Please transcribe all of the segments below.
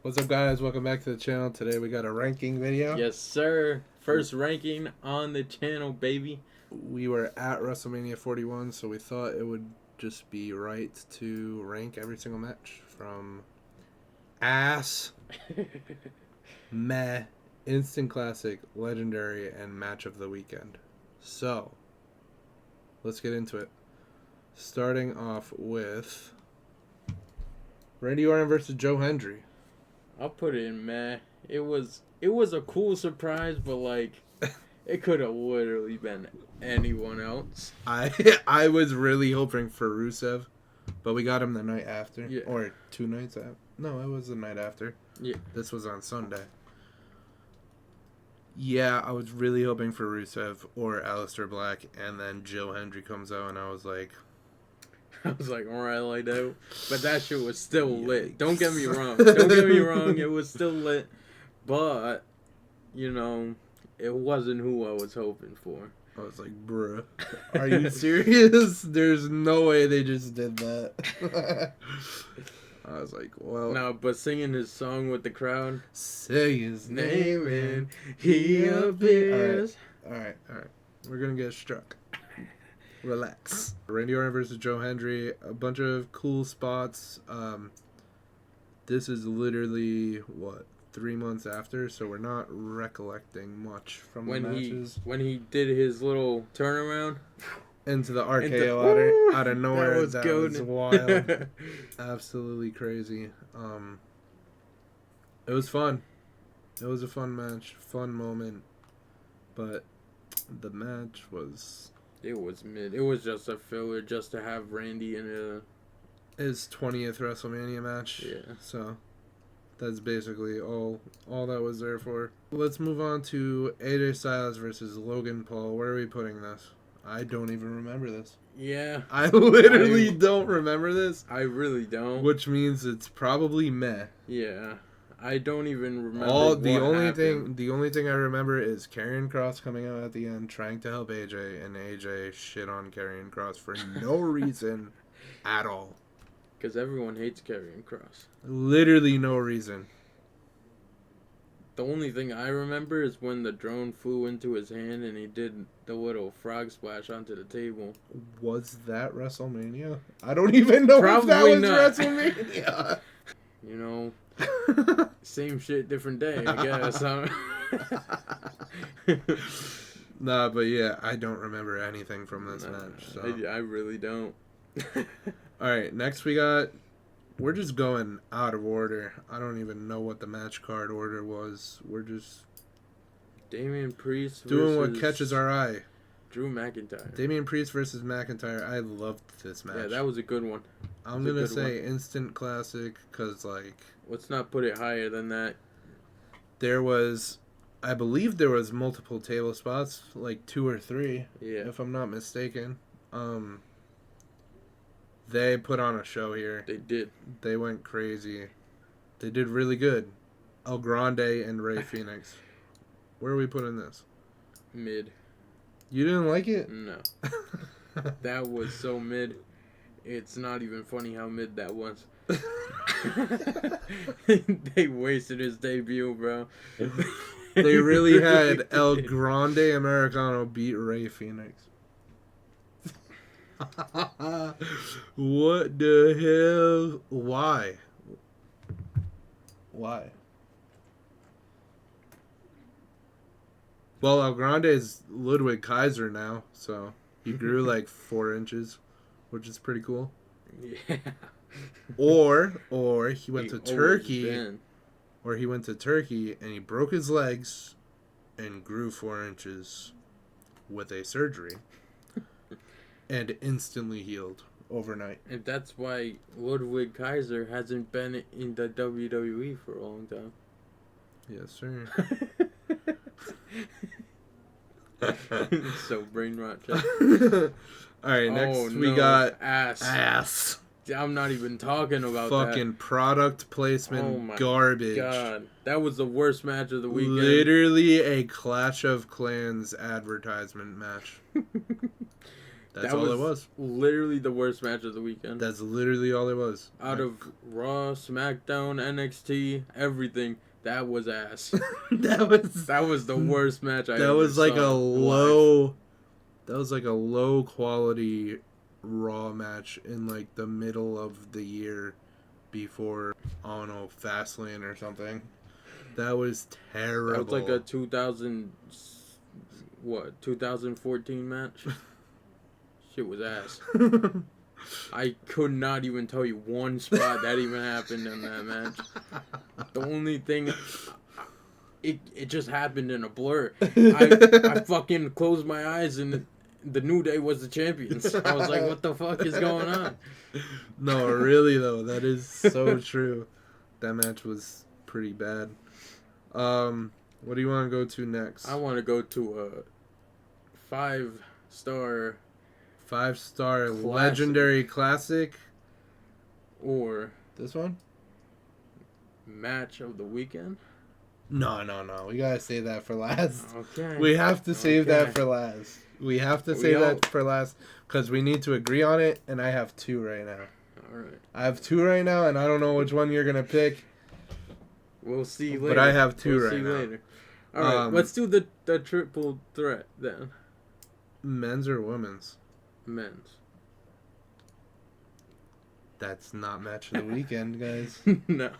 What's up, guys? Welcome back to the channel. Today we got a ranking video. Yes, sir. First ranking on the channel, baby. We were at WrestleMania 41, so we thought it would just be right to rank every single match from ass, meh, instant classic, legendary, and match of the weekend. So, let's get into it. Starting off with Randy Orton versus Joe Hendry. I'll put it in meh. It was a cool surprise, but like it could have literally been anyone else. I was really hoping for Rusev, but we got him the night after. Yeah. Or 2 nights after. No, it was the night after. Yeah. This was on Sunday. Yeah, I was really hoping for Rusev or Aleister Black, and then Joe Hendry comes out, and I was like... I was like, alright, like that. But that shit was still lit. Don't get me wrong. Don't get me wrong. It was still lit. But, you know, it wasn't who I was hoping for. I was like, bruh, are you serious? There's no way they just did that. I was like, well... No, but singing his song with the crowd. Say his name and he appears. Alright. We're gonna get struck. Relax. Randy Orton versus Joe Hendry. A bunch of cool spots. This is literally, 3 months after, so we're not recollecting much from the matches. When he did his little turnaround into the RKO out of nowhere. That was wild. Absolutely crazy. It was fun. It was a fun match, fun moment, but the match was... It was mid. It was just a filler just to have Randy in his 20th WrestleMania match. Yeah. So that's basically all that was there for. Let's move on to AJ Styles versus Logan Paul. Where are we putting this? I don't even remember this. Yeah. I literally don't remember this. I really don't. Which means it's probably meh. Yeah. I don't even remember the only thing I remember is Karrion Kross coming out at the end trying to help AJ, and AJ shit on Karrion Kross for no reason at all. Because everyone hates Karrion Kross. Literally no reason. The only thing I remember is when the drone flew into his hand and he did the little frog splash onto the table. Was that WrestleMania? I don't even know if that was WrestleMania. You know, same shit, different day, I guess. Huh? Nah, but yeah, I don't remember anything from this match. So. I really don't. Alright, next we're just going out of order. I don't even know what the match card order was. We're just... Damian Priest doing what catches our eye. Drew McIntyre. Damian Priest versus McIntyre. I loved this match. Yeah, that was a good one. I'm going to say instant classic because, like... Let's not put it higher than that. I believe there was multiple table spots, like 2 or 3, yeah, if I'm not mistaken. They put on a show here. They did. They went crazy. They did really good. El Grande and Rey Fenix. Where are we putting this? Mid. You didn't like it? No. That was so mid. It's not even funny how mid that was. They wasted his debut, bro. They really had El Grande Americano beat Rey Fenix. What the hell? Why? Well, El Grande is Ludwig Kaiser now, so he grew like 4 inches, which is pretty cool. Yeah. Or he went to Turkey. Or he went to Turkey and he broke his legs and grew 4 inches with a surgery and instantly healed overnight. And that's why Ludwig Kaiser hasn't been in the WWE for a long time. Yes, sir. So brain rot. Alright, next we got ass. I'm not even talking about fucking product placement garbage. God, that was the worst match of the weekend. Literally a Clash of Clans advertisement match. That's all it was. Literally the worst match of the weekend. That's literally all it was. Out of Raw, SmackDown, NXT, everything, that was ass. that was the worst match I ever That was like saw a low. That was like a low quality Raw match in like the middle of the year before, I don't know, Fastlane or something. That was terrible. That was like a 2014 match. Shit was ass. I could not even tell you one spot that even happened in that match. The only thing, it just happened in a blur. I fucking closed my eyes and the New Day was the champions. I was like, what the fuck is going on? No, really though, that is so true. That match was pretty bad. What do you want to go to next? I want to go to a 5-star legendary classic. Or this one? Match of the weekend? No. We gotta save that for last. Okay. We have to save that for last. We have to save that for last because we need to agree on it, and I have 2 right now. Alright. I have 2 right now, and I don't know which one you're gonna pick. We'll see later. But I have 2 right now. Later. Alright, let's do the triple threat then. Men's or women's? Men's. That's not match of the weekend, guys. No.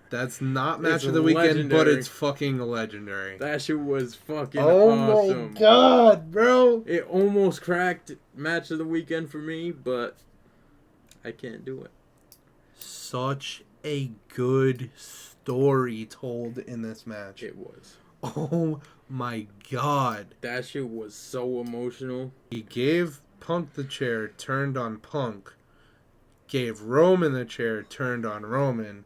That's not match of the weekend, but it's fucking legendary. That shit was fucking awesome. Oh my god, bro! It almost cracked match of the weekend for me, but I can't do it. Such a good story told in this match. It was. Oh my god. That shit was so emotional. He gave Punk the chair, turned on Punk. Gave Roman the chair, turned on Roman.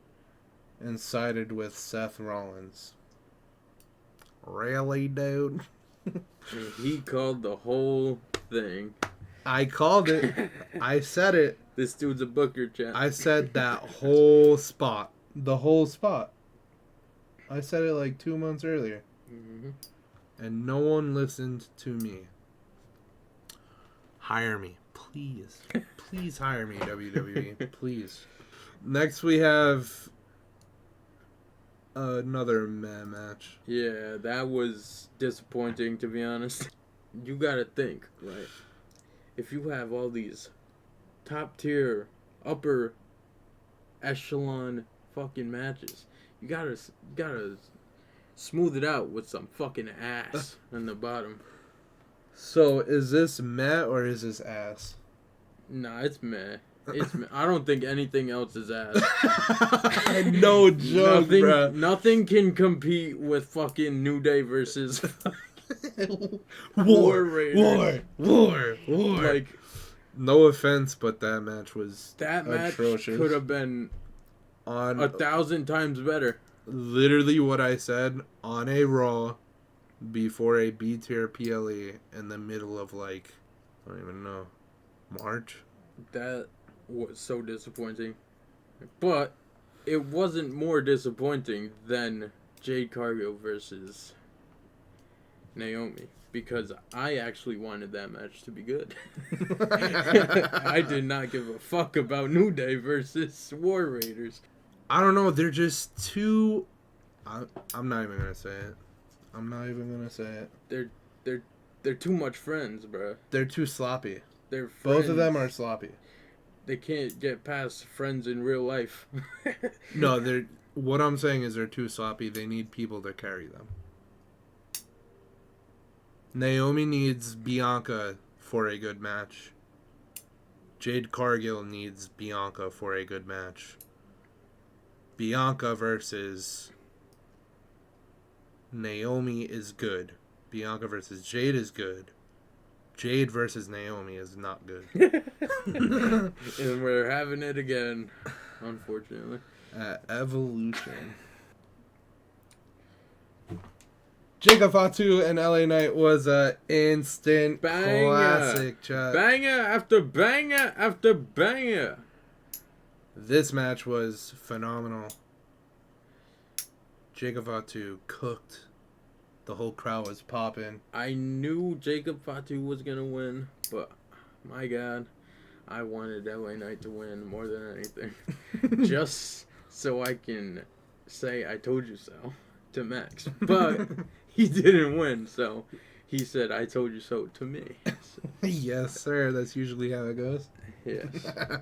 And sided with Seth Rollins. Really, dude? He called the whole thing. I called it. I said it. This dude's a booker, chat. I said that whole spot. The whole spot. I said it like 2 months earlier. Mm-hmm. And no one listened to me. Hire me. Please. Please hire me, WWE. Please. Next we have another meh match. Yeah, that was disappointing, to be honest. You gotta think, right? If you have all these top tier, upper echelon fucking matches, you gotta smooth it out with some fucking ass in the bottom. So, is this meh or is this ass? Nah, it's meh. It's meh. I don't think anything else is ass. No joke, bro. Nothing can compete with fucking New Day versus War. Raiders. War. Like, no offense, but that match was atrocious. Match could have been on 1,000 times better. Literally what I said on a Raw before a B tier PLE in the middle of like, I don't even know, March. That was so disappointing. But it wasn't more disappointing than Jade Cargill versus Naomi, because I actually wanted that match to be good. I did not give a fuck about New Day versus War Raiders. I don't know, they're just too... I'm not even gonna say it. I'm not even gonna say it. They're too much friends, bro. They're too sloppy. They're friends. Both of them are sloppy. They can't get past friends in real life. No, they're... What I'm saying is they're too sloppy. They need people to carry them. Naomi needs Bianca for a good match. Jade Cargill needs Bianca for a good match. Bianca versus Naomi is good. Bianca versus Jade is good. Jade versus Naomi is not good. And we're having it again, unfortunately. Evolution. Jacob Fatu and LA Knight was a instant classic, chat. Banger after banger after banger. This match was phenomenal. Jacob Fatu cooked. The whole crowd was popping. I knew Jacob Fatu was gonna win, but my God. I wanted LA Knight to win more than anything. Just so I can say I told you so to Max. But he didn't win, so he said I told you so to me. So, Yes, sir. That's usually how it goes. yes,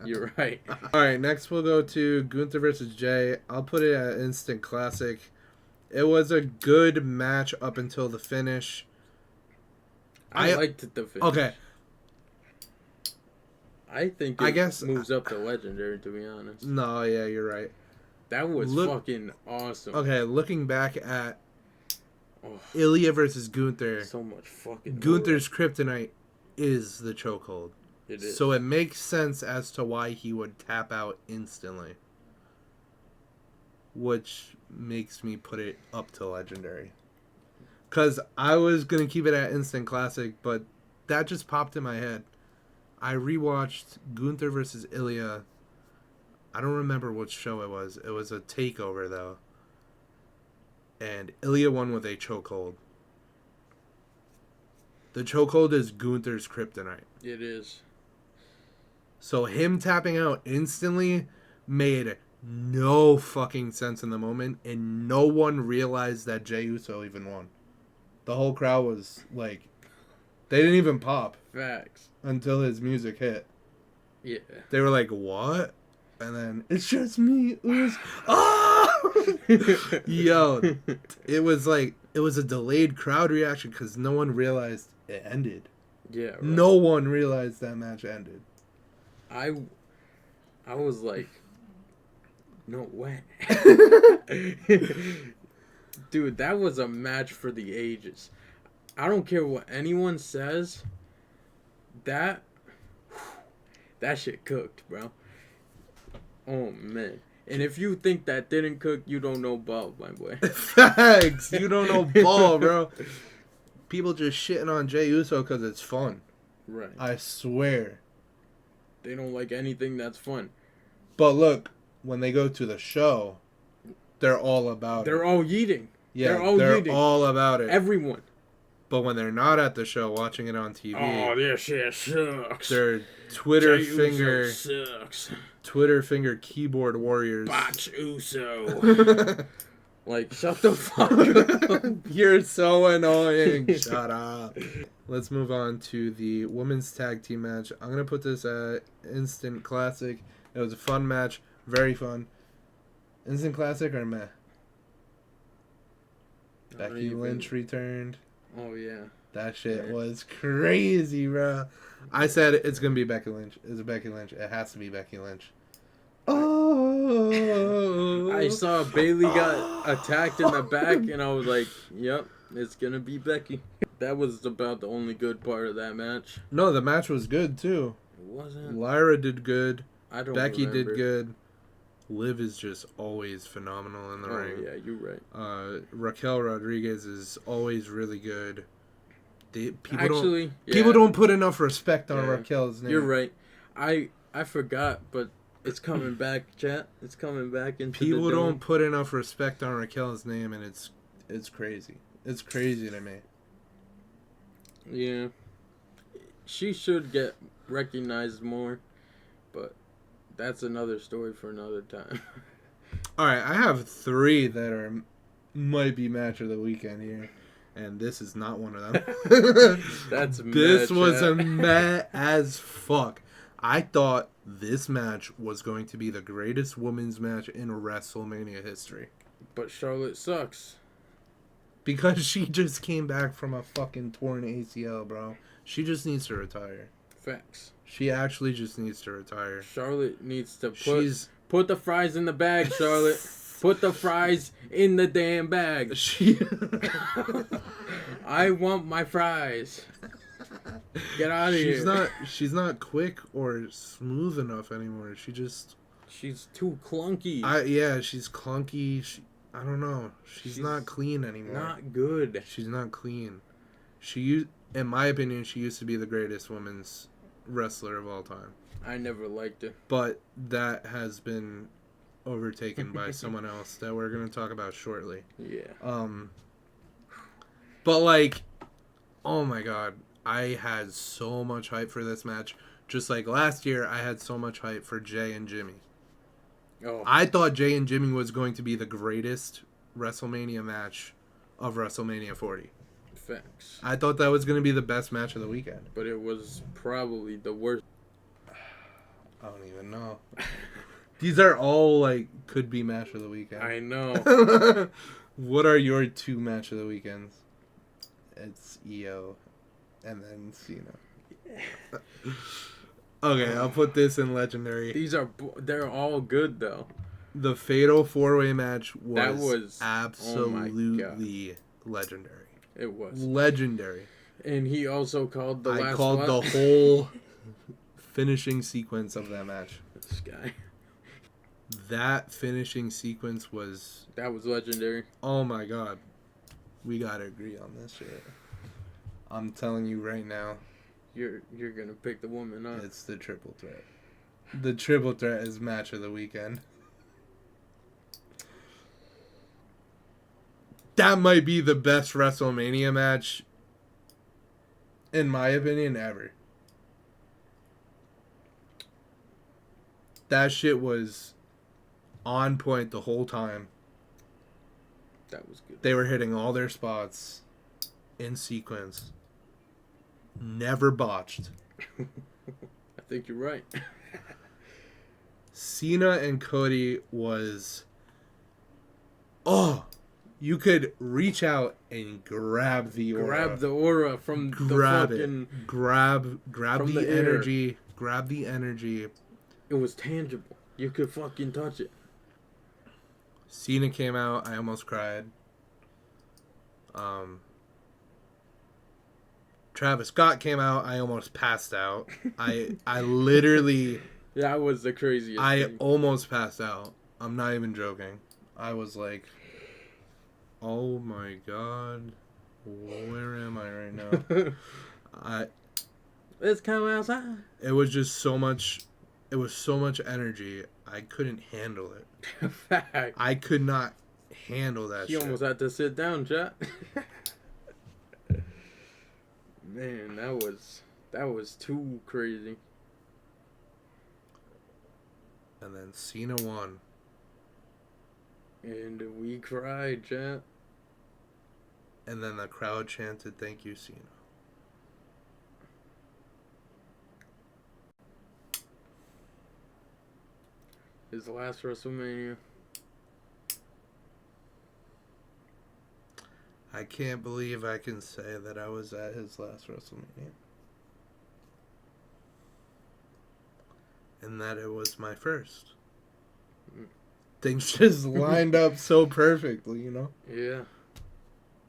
you're right. All right, next we'll go to Gunther versus Jay. I'll put it at instant classic. It was a good match up until the finish. I liked the finish. Okay. I think moves up to legendary, to be honest. No, yeah, you're right. That was fucking awesome. Okay, looking back at Ilya versus Gunther. So much fucking Gunther's kryptonite is the chokehold. It is. So it makes sense as to why he would tap out instantly. Which makes me put it up to legendary. Because I was going to keep it at instant classic, but that just popped in my head. I rewatched Gunther versus Ilya. I don't remember which show it was. It was a takeover, though. And Ilya won with a chokehold. The chokehold is Gunther's kryptonite. It is. So him tapping out instantly made no fucking sense in the moment, and no one realized that Jey Uso even won. The whole crowd was like, they didn't even pop. Facts. Until his music hit. Yeah. They were like, what? And then, it's just me, Uso. Oh! Yo, it was a delayed crowd reaction because no one realized it ended. Yeah. Right. No one realized that match ended. I was like, no way. Dude, that was a match for the ages. I don't care what anyone says. That shit cooked, bro. Oh, man. And if you think that didn't cook, you don't know ball, my boy. Facts. You don't know ball, bro. People just shitting on Jey Uso because it's fun. Right. I swear. They don't like anything that's fun. But look, when they go to the show, they're all about They're all yeeting. Yeah, they're all about it. Everyone. But when they're not at the show watching it on TV, oh, this shit sucks. They're Twitter Jey finger Uso sucks. Twitter finger keyboard warriors. Botch Uso. Like, shut the fuck up. You're so annoying. Shut up. Let's move on to the women's tag team match. I'm going to put this at instant classic. It was a fun match. Very fun. Instant classic or meh? Becky Lynch returned. Oh, yeah. That shit was crazy, bro. I said it's going to be Becky Lynch. It's Becky Lynch. It has to be Becky Lynch. Oh. I saw Bailey got attacked in the back, and I was like, yep, it's going to be Becky. That was about the only good part of that match. No, the match was good, too. It wasn't. Lyra did good. Becky remember. did good. Liv is just always phenomenal in the ring. Yeah, you're right. Raquel Rodriguez is always really good. People don't put enough respect on Raquel's name. You're right. I forgot, but it's coming back, chat. It's coming back into People don't put enough respect on Raquel's name, and it's crazy. It's crazy to me. Yeah. She should get recognized more, but that's another story for another time. All right, I have 3 that might be match of the weekend here, and this is not one of them. This was a meh as fuck. I thought this match was going to be the greatest women's match in WrestleMania history. But Charlotte sucks. Because she just came back from a fucking torn ACL, bro. She just needs to retire. Facts. She actually just needs to retire. Charlotte needs to put the fries in the bag, Charlotte. Put the fries in the damn bag. I want my fries. Get out of here. She's not quick or smooth enough anymore. She's too clunky. She's clunky. I don't know. She's not clean anymore. Not good. She's not clean. In my opinion, she used to be the greatest women's wrestler of all time. I never liked her. But that has been overtaken by someone else that we're going to talk about shortly. Yeah. But like, oh my god, I had so much hype for this match. Just like last year, I had so much hype for Jay and Jimmy. Oh, I thought Jay and Jimmy was going to be the greatest WrestleMania match of WrestleMania 40. facts. I thought that was going to be the best match of the weekend. But it was probably the worst. I don't even know. These are all, like, could be match of the weekend. I know. What are your 2 match of the weekends? It's EO and then Cena. Okay, I'll put this in legendary. They're all good, though. The Fatal 4-Way match That was absolutely legendary. It was. Legendary. And he also called the last I called one. the whole finishing sequence of that match. This guy. That finishing sequence was... That was legendary. Oh my god. We gotta agree on this shit. I'm telling you right now. You're gonna pick the woman up. It's the triple threat. The triple threat is match of the weekend. That might be the best WrestleMania match, in my opinion, ever. That shit was on point the whole time. That was good. They were hitting all their spots in sequence. Never botched. I think you're right. Cena and Cody was... Oh! You could reach out and grab the aura. Grab the aura from grab the fucking... it. Grab from the air. energy. Grab the energy. It was tangible. You could fucking touch it. Cena came out. I almost cried. Travis Scott came out. I almost passed out. I literally... That was the craziest thing. Almost passed out. I'm not even joking. I was like... Oh my god, where am I right now? Let's come outside. It was just so much. It was so much energy. I couldn't handle it. Fact. I could not handle that. You shit. almost had to sit down, chat. Man, that was too crazy. And then Cena won. And we cried, chat. And then the crowd chanted, "Thank you, Cena." His last WrestleMania. I can't believe I can say that I was at his last WrestleMania. And that it was my first. Things just lined up so perfectly, you know? Yeah.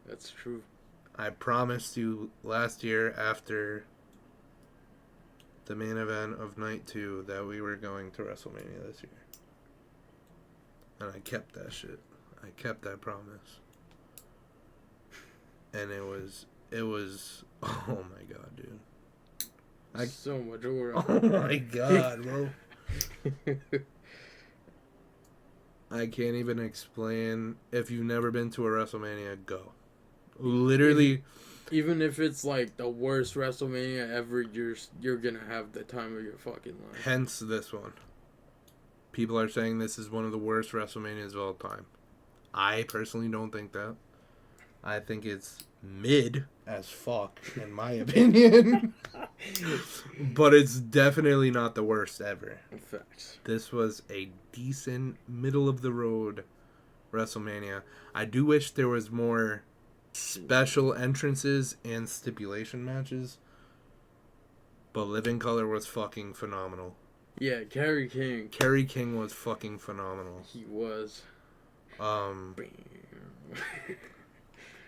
That's true. I promised you last year after the main event of night 2 that we were going to WrestleMania this year. And I kept that shit. I kept that promise. And it was oh my god, dude. So much aura. Oh my god, bro. I can't even explain. If you've never been to a WrestleMania, go. Literally. Even if it's like the worst WrestleMania ever, you're gonna have the time of your fucking life. Hence this one. People are saying this is one of the worst WrestleManias of all time. I personally don't think that. I think it's mid as fuck, in my opinion. But it's definitely not the worst ever. Facts. This was a decent, middle-of-the-road WrestleMania. I do wish there was more special entrances and stipulation matches. But Living Color was fucking phenomenal. Yeah, Kerry King. Kerry King was fucking phenomenal. He was.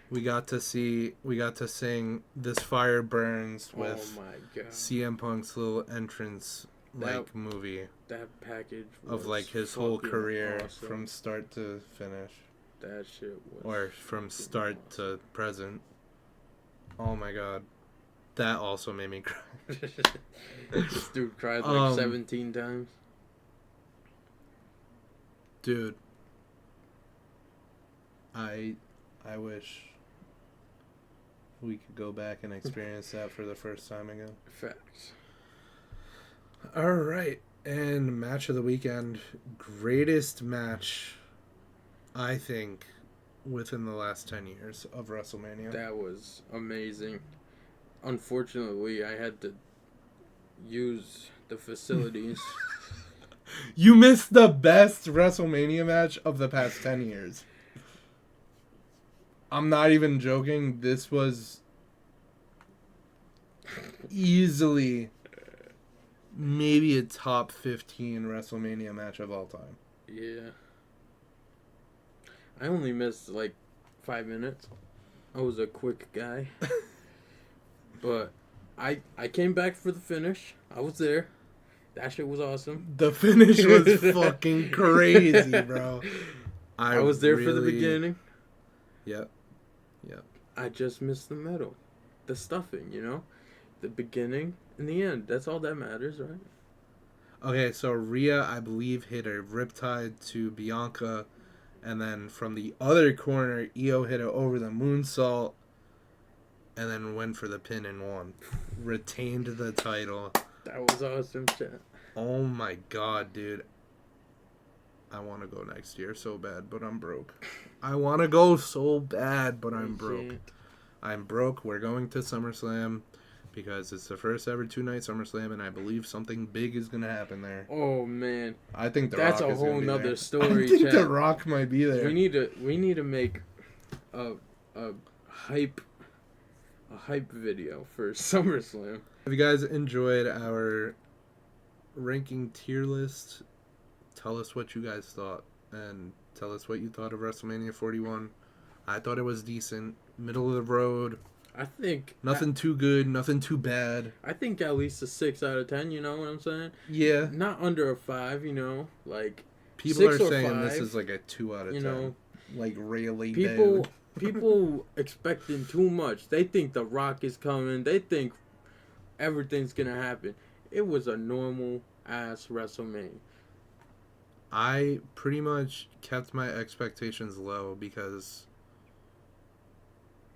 We got to sing This Fire Burns with oh my God. CM Punk's little entrance movie. That package was of like his whole career awesome. from start to finish. That shit was. Or from start to present. Oh my god. That also made me cry. This dude cried like 17 times. Dude. I wish we could go back and experience that for the first time again. Facts. All right. And match of the weekend. Greatest match, I think, within the last 10 years of WrestleMania. That was amazing. Unfortunately, I had to use the facilities. You missed the best WrestleMania match of the past 10 years. I'm not even joking. This was easily maybe a top 15 WrestleMania match of all time. Yeah. I only missed like 5 minutes. I was a quick guy. But I came back for the finish. I was there. That shit was awesome. The finish was fucking crazy, bro. I was there for the beginning. Yep. I just missed the middle. The stuffing, you know? The beginning and the end. That's all that matters, right? Okay, so Rhea, I believe, hit a riptide to Bianca. And then from the other corner, Io hit it over the moonsault. And then went for the pin and won. Retained the title. That was awesome, chat. Oh my god, dude. I want to go next year so bad, but I'm broke. I want to go so bad, but I'm broke. I'm broke. We're going to SummerSlam because it's the first ever 2-night SummerSlam, and I believe something big is going to happen there. Oh, man. I think That's Rock a is whole gonna be nother there. story, I think chat. The Rock might be there. We need to make a hype video for SummerSlam. If you guys enjoyed our ranking tier list, tell us what you guys thought and tell us what you thought of WrestleMania 41. I thought it was decent, middle of the road. I think Nothing too good, nothing too bad. I think at least a 6 out of 10. You know what I'm saying? Yeah. Not under a 5. You know, like People are 6 or saying 5, this is like a 2 out of 10. You know, like really people expecting too much. They think The Rock is coming. They think everything's gonna happen. It was a normal ass WrestleMania. I pretty much kept my expectations low because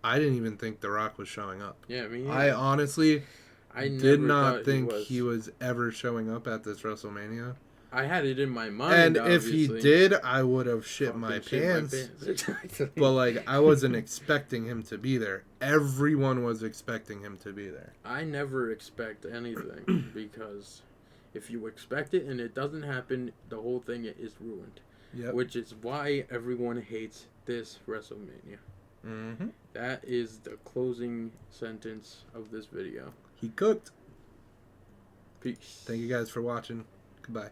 I didn't even think The Rock was showing up. Yeah, I mean, I honestly I did never not thought think he was ever showing up at this WrestleMania. I had it in my mind. And obviously. if he did, I would have shit my pants. But like, I wasn't expecting him to be there. Everyone was expecting him to be there. I never expect anything because if you expect it and it doesn't happen, the whole thing is ruined. Yep. Which is why everyone hates this WrestleMania. Mm-hmm. That is the closing sentence of this video. He cooked. Peace. Thank you guys for watching. Goodbye.